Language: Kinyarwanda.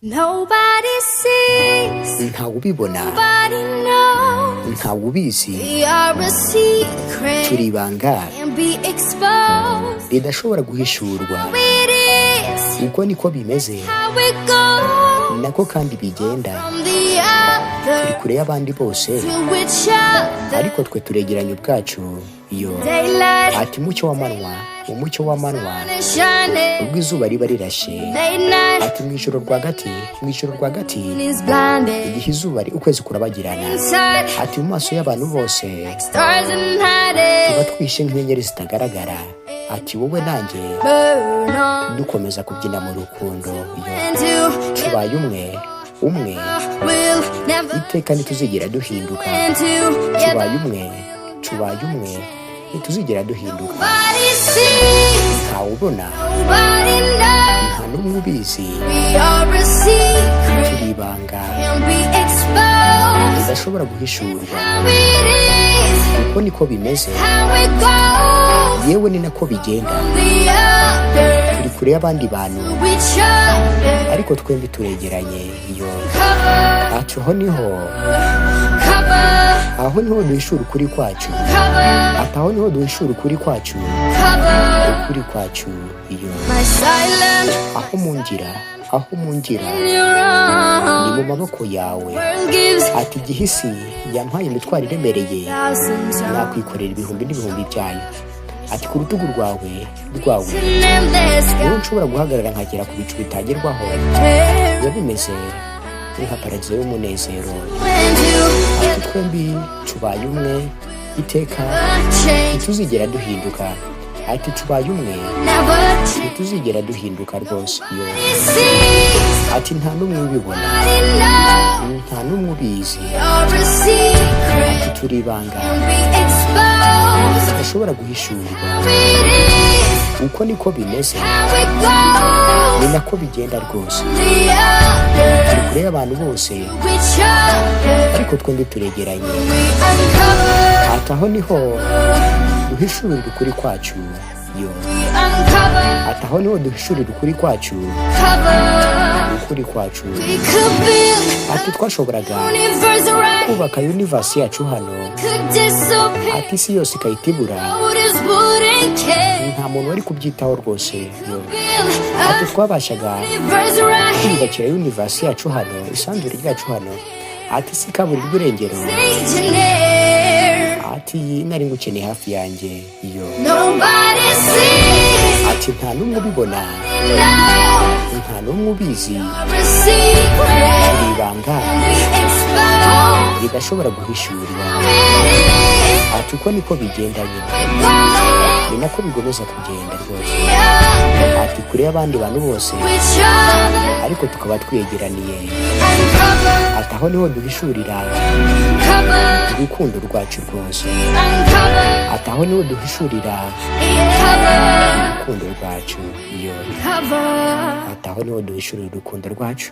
Nobody sees, ntawubibona, nobody knows. ntawubizi, We are a secret, turi ibanga can't be exposed. ridashobora guhishurwa. It is Uko niko bimeze, how it goes. nako kandi bigenda. From the Turi other kure y'abandi bose, to each other. ariko twe turegeranye ubwacu. Iyo Daylight, ati umucyo w'amanywa, umucyo w'amanywa sun is shining. ubwo izuba riba rirashe. Late night, Ati mu ijoro rwagati, mu ijoro rwagati is blinded. igihe izuba ukwezi kurabagirana. Inside, Ati mu maso y'abantu bose stars and tuba hiding. twishe nk'inyenyeri zitagaragara. Ati wowe nanjye Burn on dukomeza kubyina mu rukundo. Iyo and two tubaye umwe, umwe will never iteka ntituzigera duhinduka. end together. Tubaye umwe, tubaye umwe ntituzigera duhinduka. Nobody sees, Ntawubona, nobody knows. nta n'umwe ubizi, We are a secret, turi ibanga can't be exposed. ridashobora guhishurwa. How it is, Uko niko bimeze, how it goes. yewe ni nako bigenda. The other Turi kure y'abandi bantu, to each other. ariko twembi turegeranye. Iyo Cover, ati aho niho, cover, aho niho duhishura ukuri kwacu. cover, Ati aho niho duhishura ukuri kwacu, cover. ukuri kwacu. Iyo My silent aho mungira, aho mungira in your arms. ni mu maboko yawe. World gives Ati igihe isi yampaye imitwaro iremereye, thousands of nakwikorera ibihumbi n'ibihumbi byayo. Ati ku rutugu rwawe, nameless niho nshobora guhagarara nkagera ku bicu bitagerwaho. sky. Biba bimeze nka paradizo y'umunezero. When you Ati twembi tubaye umwe iteka change, ntituzigera duhinduka. Ati tubaye umwe never change. ntituzigera duhinduka rwose. Iyo Sees, ati nta n'umwe ubibona, nobody knows. nta n'umwe ubizi. You're a secret, Ati turi ibanga can't be exposed. ridashobora guhishurwa. It is Uko niko bimeze, how it goes. ni nako bigenda rwose. The other Turi kure y'abantu bose, to each other. ariko twembi turegeranye. We uncover, Ati aho niho duhishurira ukuri kwacu. Yo we uncover, ati aho niho duhishurira ukuri kwacu, cover. ukuri kwacu. We could build Ati twashoboraga universe right, kubaka univasi yacu hano, could disappear. ati isi yose ikahita ibura, Notice wouldn't care. nta muntu wari kubyitaho rwose. Yo Build ati a twabashaga universe right, kwiyubakira univasi yacu hano, isanzure ryacu hano. Ati isi ikaburirwa irengero, engineer. ati nari ngukeneye hafi yanjye. Yo Nobody sees, ati nta n'umwe ubibona, no. nta n'umwe ubizi. You're a secret, Turi ibanga be exposed. ridashobora guhishurwa. It is Ati uko niko bigenda nyine, how it goes. ni nako bigomeza kugenda rwose. The other Ati kure y'abandi bantu bose, to each other. ariko tukaba twegeraniye. Uncover, Ati aho niho duhishurira cover, urukundo rwacu rwose. uncover, Ati aho niho duhishurira cover, urukundo rwacu. Iyo cover. ati aho niho duhishurira urukundo rwacu.